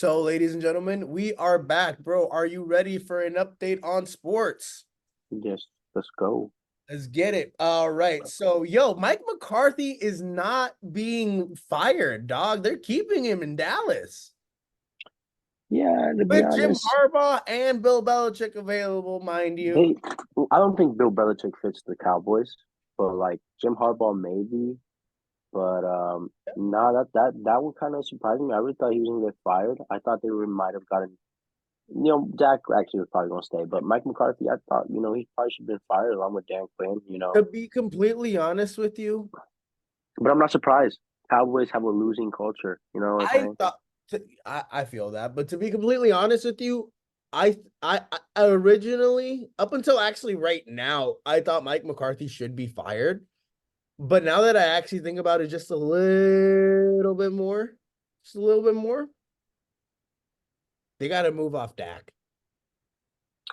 So, ladies and gentlemen, we are back, bro. Are you ready for an update on sports? Yes, let's go. Let's get it. All right. So, Mike McCarthy is not being fired, dog. They're keeping him in Dallas Yeah, to be with Jim honest, Harbaugh and Bill Belichick available, mind you. they I don't think Bill Belichick fits the Cowboys, but like Jim Harbaugh maybe. But nah, that would kind of surprise me. I really thought he was gonna get fired. I thought they might have gotten Dak actually was probably gonna stay, but Mike McCarthy, I thought, he probably should have been fired along with Dan Quinn. To be completely honest with you, But I'm not surprised. Cowboys have a losing culture, you know what I'm I saying? thought I feel that, but to be completely honest with you, I originally, up until actually right now, I thought Mike McCarthy should be fired. But now that I actually think about it just a little bit more, just a little bit more, they got to move off Dak.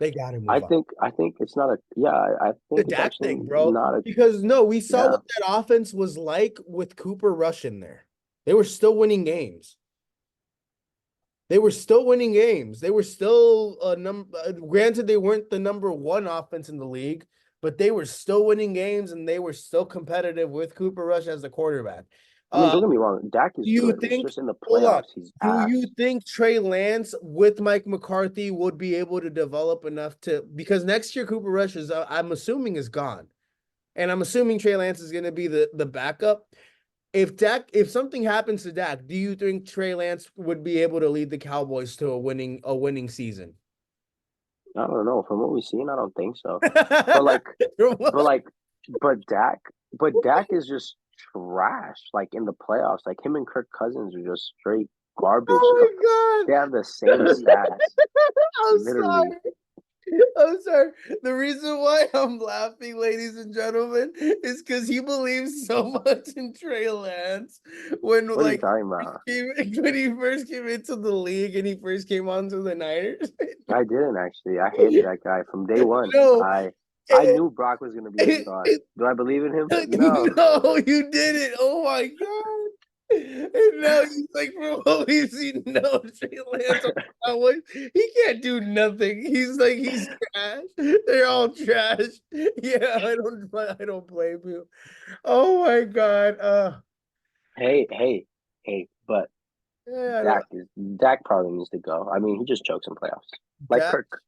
They got to I move off think I think it's not a yeah, I the think it's Dak actually thing, bro. not a Because no, we saw yeah. what that offense was like with Cooper Rush in there. They were still winning games. They were still winning games. They were still a number. Granted, they weren't the number one offense in the league, but they were still winning games and they were still competitive with Cooper Rush as the quarterback. I mean, Uh, don't get me wrong, Dak is do you good. It's think? just in the Hold on. playoffs, he's Do you ass. think Trey Lance with Mike McCarthy would be able to develop enough to because next year Cooper Rush is I'm assuming is gone, and I'm assuming Trey Lance is going to be the backup. If something happens to Dak, do you think Trey Lance would be able to lead the Cowboys to a winning season? I don't know. From what we've seen, I don't think so. But like, but like, but Dak, but Dak is just trash. Like in the playoffs, like him and Kirk Cousins are just straight garbage. Oh They have the my same god. stats, I'm literally. sorry. I'm sorry. The reason why I'm laughing, ladies and gentlemen, is because he believes so much in Trey Lance when What are you like talking about? when he first came into the league and he first came onto the Niners. I didn't actually. I hated that guy from day one. No, I knew Brock was gonna be a star. Do I believe in him? No. no, you didn't. Oh my god. And now he's like, from what we've seen, no, Trey Lance on the Cowboys, he can't do nothing. He's trash. They're all trash. Yeah, I don't blame you. Oh my god. Hey, but Yeah, I don't Dak probably needs to go. I mean, he just chokes in playoffs, like that Kirk.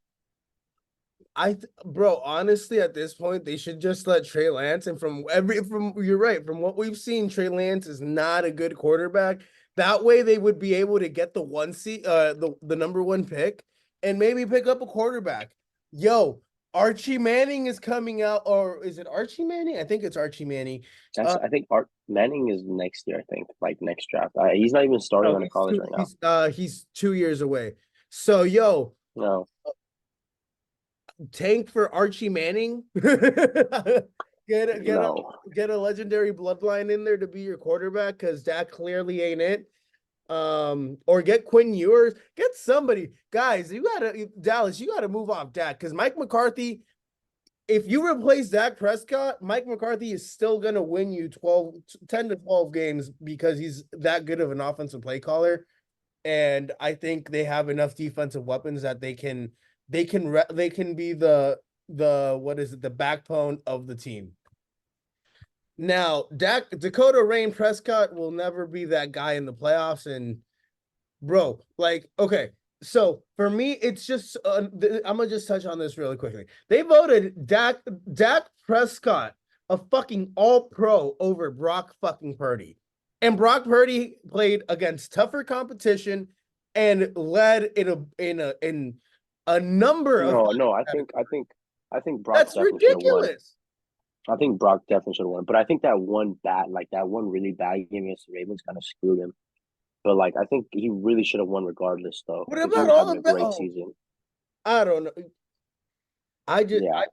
bro, honestly, at this point, they should just let Trey Lance. And from you're right, from what we've seen, Trey Lance is not a good quarterback. That way, they would be able to get the number one pick, and maybe pick up a quarterback. Yo, Archie Manning is coming out, or is it Archie Manning? I think it's Archie Manning. That's Uh, I think Art Manning is next year. I think like next draft. He's not even starting no, on a college right now. he's 2 years away. So, yo, No, tank for Archie Manning. get a get a no, get a legendary bloodline in there to be your quarterback because that clearly ain't it. Or get Quinn Ewers, get somebody, guys. Dallas, you gotta move off Dak because Mike McCarthy. If you replace Dak Prescott, Mike McCarthy is still gonna win you 10 to 12 games because he's that good of an offensive play caller. And I think they have enough defensive weapons that they can be the what is it, the backbone of the team. Now, Dakota Rain Prescott will never be that guy in the playoffs. And bro, like, okay, so for me, it's just I'm gonna just touch on this really quickly. They voted Dak Prescott a fucking all pro over Brock fucking Purdy. And Brock Purdy played against tougher competition and led in a number of no. I think Brock that's definitely should have won. ridiculous. I think Brock definitely should have won. But I think that one really bad game against the Ravens, kind of screwed him. But like, I think he really should have won regardless, though, What because he about was all having the a great oh, season. I don't know. I just Yeah. I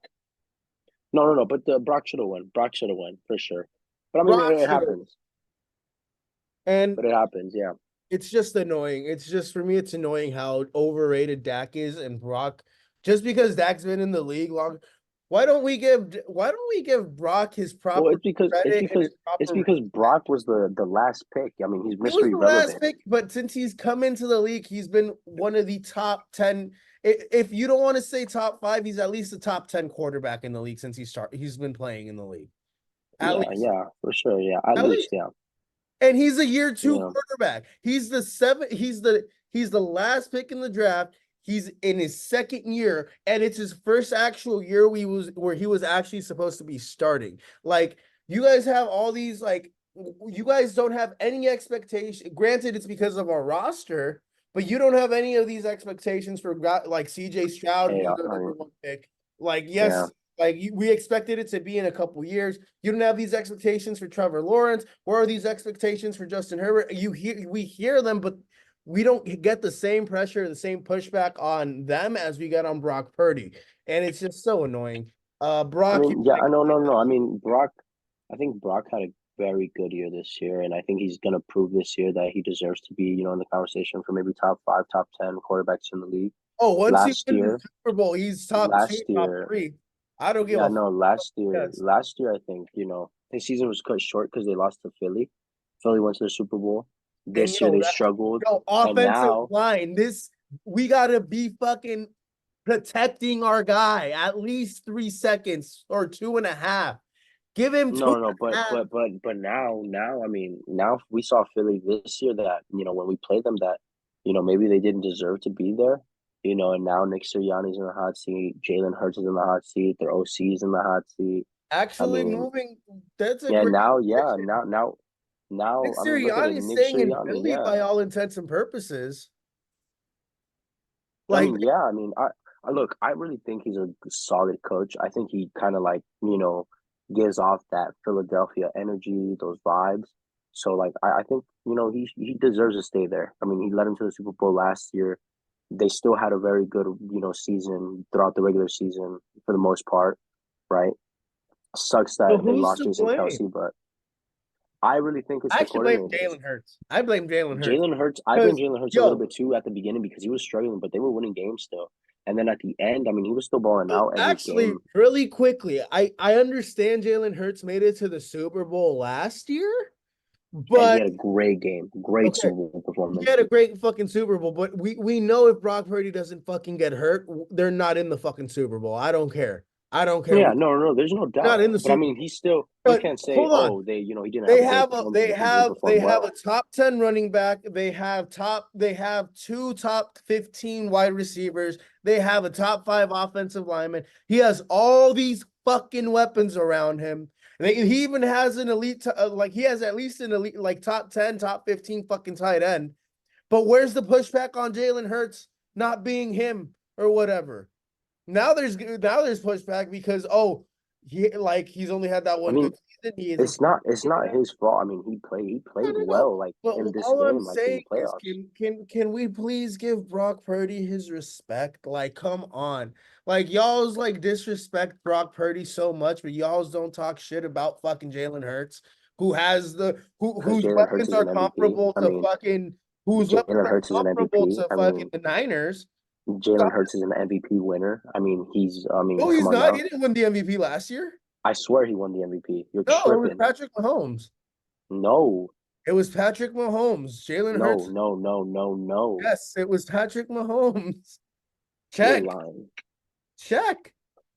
No. But Brock should have won. Brock should have won for sure. But I mean, Brock it should have, happens. and But it happens. Yeah. it's just annoying. It's just for me, it's annoying how overrated Dak is and Brock. Just because Dak's been in the league long, Why don't we give Brock his Well, proper it's because it's credit and because his it's proper because respect? Brock was the last pick. I mean, he's He was Mr. the last Irrelevant. pick, but since he's come into the league, he's been one of the top 10. If you don't want to say top five, he's at least the top 10 quarterback in the league since he's been playing in the league. At Yeah, least. yeah, for sure. Yeah, at At least, least. yeah, And he's a year two yeah. quarterback. He's the last pick in the draft. He's in his second year, and it's his first actual year where he was actually supposed to be starting. Like, you guys have all these, like, you guys don't have any expectation. Granted, it's because of our roster, but you don't have any of these expectations for like CJ Stroud Hey, being the number one pick. Like, yeah. yes, like we expected it to be in a couple years. You don't have these expectations for Trevor Lawrence. Where are these expectations for Justin Herbert? We hear them, but we don't get the same pressure, the same pushback on them as we get on Brock Purdy, and it's just so annoying. I Brock, mean, yeah, I know, no, no. I mean, Brock. I think Brock had a very good year this year, and I think he's gonna prove this year that he deserves to be, in the conversation for maybe top five, top 10 quarterbacks in the league. once he Last wins the year, Super Bowl, he's top two, last top year, three. I don't give yeah, a fuck no, what last he year, says. last year, I think, his season was cut short because they lost to Philly. Philly went to the Super Bowl. And This year they struggled, and offensive now, line, we gotta be fucking protecting our guy at least 3 seconds or 2.5. Give him two no, and no, a half. but now, I mean, now we saw Philly this year that, when we played them that, maybe they didn't deserve to be there, and now Nick Sirianni's in the hot seat, Jalen Hurts is in the hot seat, their OC is in the hot seat. I Actually mean, moving, that's a yeah, great now, yeah, addition. now, Nick I mean, look at it, Sirianni is Nick staying in Sirianni, Philly yeah. by all intents and purposes. I Like, mean, yeah, I mean, I look, I really think he's a solid coach. I think he kind of like, gives off that Philadelphia energy, those vibes. So like, I think, he deserves to stay there. I mean, he led him to the Super Bowl last year. They still had a very good, season throughout the regular season for the most part, right? Sucks so that they who's lost to Jason blame? Kelsey, but I really think it's I the actually blame coordinators. Jalen Hurts. I blame Jalen Hurts Jalen Hurts, I blame because, Jalen Hurts a little yo, bit too at the beginning because he was struggling, but they were winning games still. And then at the end, I mean, he was still balling so out every actually, game. really quickly, I understand Jalen Hurts made it to the Super Bowl last year, And he but had a great game, great okay, Super Bowl he performance. had a great fucking Super Bowl. But we know if Brock Purdy doesn't fucking get hurt, they're not in the fucking Super Bowl. I don't care. I don't care. Yeah, no, no, no, there's no Not doubt. in the But I Super mean, Bowl. he's still, you But can't say, hold on. oh, he didn't have a great performance because he didn't They perform have a well. top 10 running back. They have two top 15 wide receivers. They have a top 5 offensive lineman. He has all these fucking weapons around him. He even has an elite like he has at least an elite like top 10, top 15 fucking tight end. But where's the pushback on Jalen Hurts not being him or whatever? Now there's pushback because he's only had that I one mean, good season. He isn't it's not his fault. I mean, he no, played no, no. well like But in this all I'm game, like in saying the is, playoffs. can we please give Brock Purdy his respect? Like, come on. Like, y'all's like disrespect Brock Purdy so much, but y'all's don't talk shit about fucking Jalen Hurts, who has Because whose Jalen Hurts weapons is are an MVP. comparable I to mean, fucking whose weapons Jalen are Hurts is an comparable MVP. to I fucking mean, the Niners. Jalen Hurts is an MVP winner. I mean, No, come he's on not. He now. didn't win the MVP last year. I swear he won the MVP. You're No, it was tripping. Patrick Mahomes. No, It was Patrick Mahomes. Jalen no, Hurts. no, no, no, no. Yes, it was Patrick Mahomes. You're Check. lying. Check.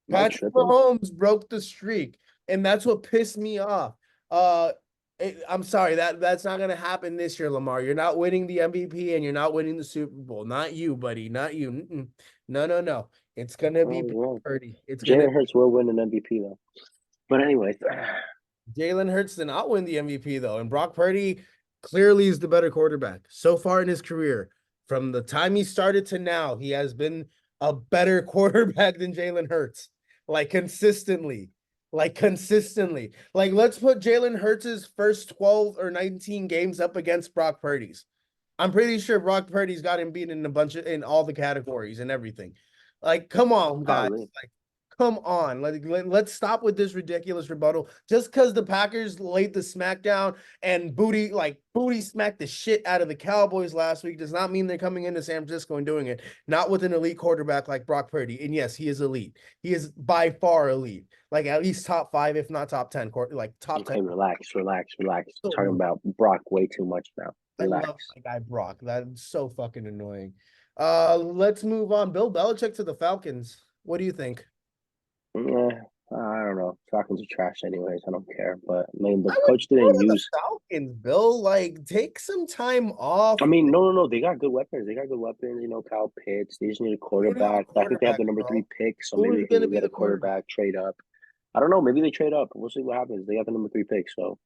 Am I Patrick tripping? Mahomes broke the streak, and that's what pissed me off. Uh, I'm sorry that's not gonna happen this year, Lamar. You're not winning the MVP, and you're not winning the Super Bowl. Not you, buddy. Not you. Mm-mm. No, no, no. It's gonna be Oh, Brock well, Purdy. It's gonna Jalen Hurts will win an MVP though. But anyways, Jalen Hurts did not win the MVP though, and Brock Purdy clearly is the better quarterback so far in his career. From the time he started to now, he has been a better quarterback than Jalen Hurts, like consistently, Like, let's put Jalen Hurts' first 12 or 19 games up against Brock Purdy's. I'm pretty sure Brock Purdy's got him beaten in a bunch of in all the categories and everything. Like, come on, guys. probably. Like, Come on, let's stop with this ridiculous rebuttal. Just because the Packers laid the smackdown and booty smacked the shit out of the Cowboys last week does not mean they're coming into San Francisco and doing it. Not with an elite quarterback like Brock Purdy. And yes, he is elite. He is by far elite, like at least top five, if not top 10, like top 10. Okay, relax. So Talking about Brock way too much now. I Relax. love my guy Brock. That's so fucking annoying. Let's move on. Bill Belichick to the Falcons. What do you think? Yeah, I don't know. Falcons are trash anyways. I don't care. But I mean, the I would coach go didn't to the use. Falcons, Bill. Like, take some time off. I mean, no. They got good weapons. They got good weapons. Kyle Pitts. They just need a You need a quarterback. I think they have quarterback, the number three bro. pick, so Who maybe is they can going to go be get a the quarterback? quarterback, trade up. I don't know. Maybe they trade up. We'll see what happens. They got the number three pick, so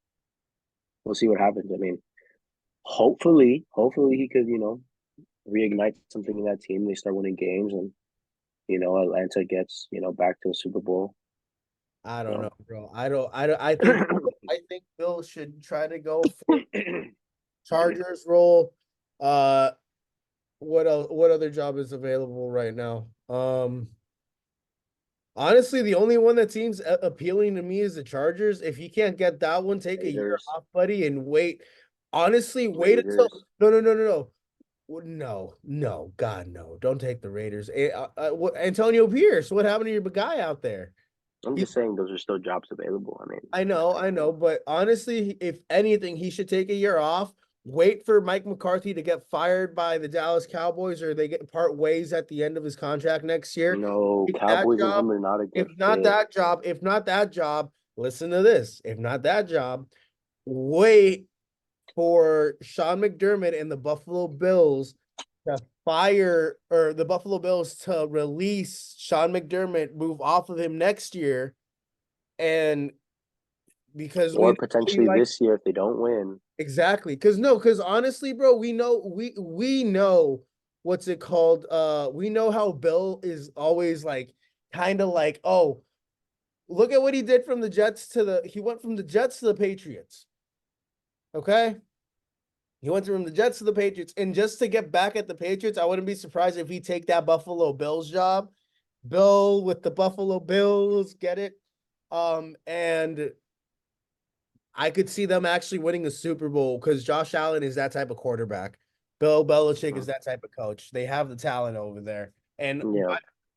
we'll see what happens. I mean, hopefully he could, reignite something in that team. They start winning games, and Atlanta gets, back to a Super Bowl. I don't know, So bro. I think Bill should try to go for Chargers role. Uh, what else? What other job is available right now? Honestly, the only one that seems appealing to me is the Chargers. If you can't get that one, take a year Raiders, off, buddy, and wait. Honestly, wait until Raiders. no. No, God, no! Don't take the Raiders. Antonio Pierce, what happened to your guy out there? I'm He, just saying those are still jobs available. I mean, I know, but honestly, if anything, he should take a year off. Wait for Mike McCarthy to get fired by the Dallas Cowboys, or they get part ways at the end of his contract next year. no, Take that Cowboys and job. him are not a good fit. If not that job, listen to this. If not that job, wait for Sean McDermott and the Buffalo Bills to fire or the Buffalo Bills to release Sean McDermott, move off of him next year. And because Or we potentially like this year if they don't win. exactly because honestly, bro, we know what's it called? We know how Bill is always like kind of like, oh, look at what he did from the Jets to he went from the Jets to the Patriots. Okay. He went from the Jets to the Patriots. And just to get back at the Patriots, I wouldn't be surprised if he take that Buffalo Bills job. Bill with the Buffalo Bills, get it? And I could see them actually winning the Super Bowl because Josh Allen is that type of quarterback. Bill Belichick is that type of coach. They have the talent over there. And Yeah,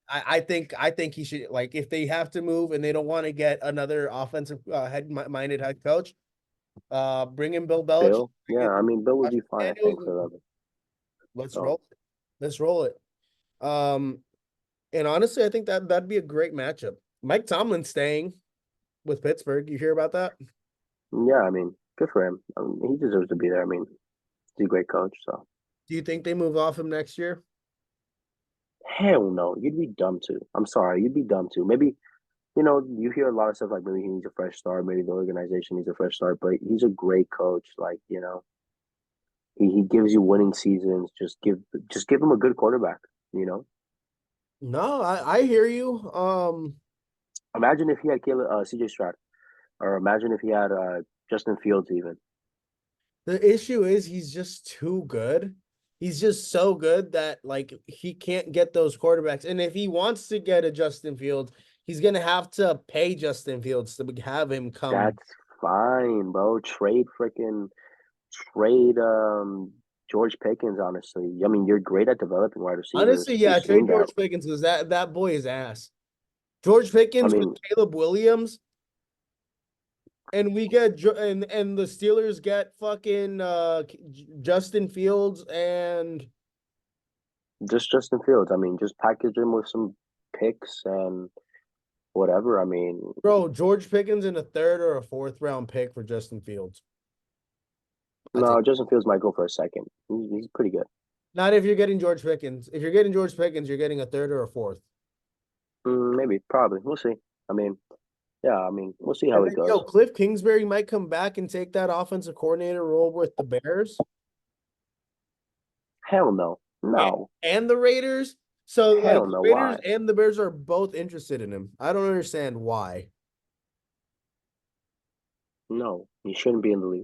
I think he should, like, if they have to move and they don't want to get another offensive minded head coach, bring in Bill Belichick. Bill. Yeah, I mean Bill would Josh be fine, I think, McDaniels. for them. Let's So roll it. Let's roll it. Um, and honestly, I think that'd be a great matchup. Mike Tomlin staying with Pittsburgh. You hear about that? yeah, I mean, good for him. He deserves to be there. I mean, he's a great coach. So Do you think they move off him next year? hell no, you'd be dumb to. I'm sorry, you'd be dumb to. Maybe you hear a lot of stuff like maybe he needs a fresh start, maybe the organization needs a fresh start, but he's a great coach. Like, he gives you winning seasons. Just give him a good quarterback, you know? No, I hear you. Imagine if he had CJ Stroud, or imagine if he had Justin Fields even. The issue is he's just too good. He's just so good that like he can't get those quarterbacks. And if he wants to get a Justin Fields, he's gonna have to pay Justin Fields to have him come. That's fine, bro. Trade George Pickens, honestly. I mean, you're great at developing wide Honestly, receivers. We've yeah, seen trade that. George Pickens because that boy is ass. George I Pickens with mean, Caleb Williams, and we get and the Steelers get fucking Justin Fields and just Justin Fields. I mean, just package him with some picks and whatever. I mean, bro, George Pickens in a third or a fourth round pick for Justin Fields. I take no, Justin Fields might go for a second. He's pretty good. not if you're getting George Pickens. If you're getting George Pickens, you're getting a third or a fourth. Maybe, probably. We'll see. I mean, yeah, I mean, we'll see how And it then, yo, goes. Cliff Kingsbury might come back and take that offensive coordinator role with the Bears Hell no. and, No. and the Raiders. So, like, Hell the no. Raiders Why? and the Bears are both interested in him. I don't understand why. No. He shouldn't be in the league.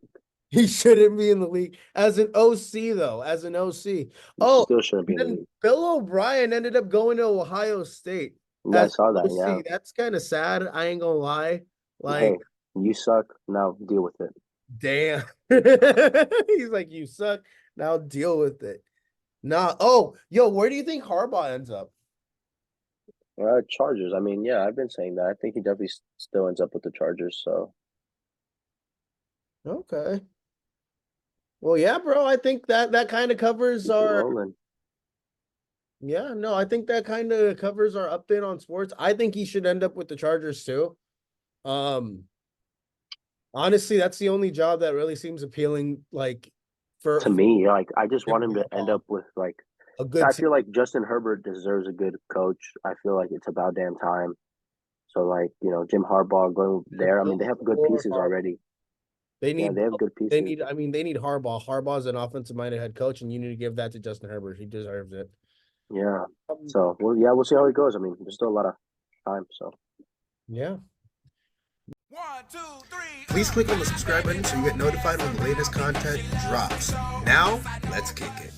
He shouldn't be in the league as an OC, though, as an OC. He Oh, still shouldn't be and in the then league. Bill O'Brien ended up going to Ohio State. Yeah, I as saw that. Yeah. OC, that's kind of sad. I ain't gonna lie. Hey, Like, you suck. Now deal with it. damn. He's like, you suck. Now deal with it. Nah. Oh, yo, where do you think Harbaugh ends up? Chargers. I mean, yeah, I've been saying that. I think he definitely still ends up with the Chargers. So Okay. Well, yeah, bro. I think that kind of covers keep it our. rolling. Yeah, no, I think that kind of covers our update on sports. I think he should end up with the Chargers too. Um, Honestly, that's the only job that really seems appealing. Like To for me, like I just Jim want him to end Harbaugh, up with like a good I team. feel like Justin Herbert deserves a good coach. I feel like it's about damn time. So like, Jim Harbaugh going there. I mean, they have good Or pieces Harbaugh. already. They Yeah, need they have both. good pieces. I mean, they need Harbaugh. Harbaugh's an offensive-minded head coach, and you need to give that to Justin Herbert. He deserves it. Yeah. Um, So well, yeah, we'll see how it goes. I mean, there's still a lot of time. So yeah. One, two, three. Please click on the subscribe button so you get notified when the latest content drops. Now, let's kick it.